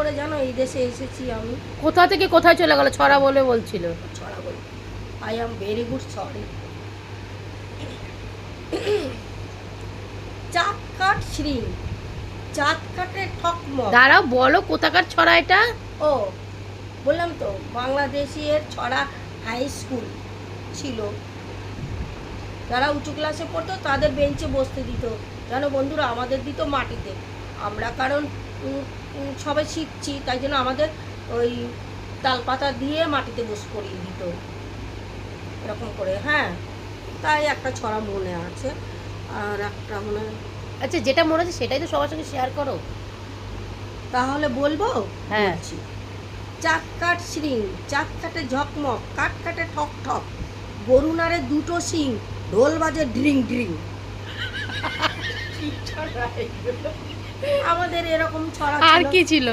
করে জানো এই দেশে এসেছি আমি। কোথা থেকে কোথায় চলে গেল ছড়া বলে বলছিল। ছড়া বলি, I am very good sorry. চাঁদ কাট শ্রী, চাঁদ কাটে ঠকমক। দাঁড়াও, বলো কোথাকার ছড়া এটা। ও বললাম তো, বাংলাদেশের ছড়া হাই স্কুল ছিল, যারা উঁচু ক্লাসে পড়তো তাদের বেঞ্চে বসতে দিত। জানো বন্ধুরা, আমাদের দিত মাটিতে। আমরা কারণ সবাই শিখছি, তাই জন্য আমাদের ওই তালপাতা দিয়ে মাটিতে বসে পড়িয়ে দিত এরকম করে। হ্যাঁ, তাই একটা ছড়া মনে আছে। আর একটা মনে, আচ্ছা, যেটা মনে আছে সেটাই তো সবার সঙ্গে শেয়ার করো। তাহলে বলবো। হ্যাঁ। বলছি, চাঁদ কাট শ্রিং, চাঁদ কাটে ঝকমক, কাট কাটে ঠক ঠক, গরু নাড়ে দুটো শিং, ঢোল বাজে ড্রিং ড্রিং। আমাদের এরকম ছড়া আর ছিল। কি ছিল?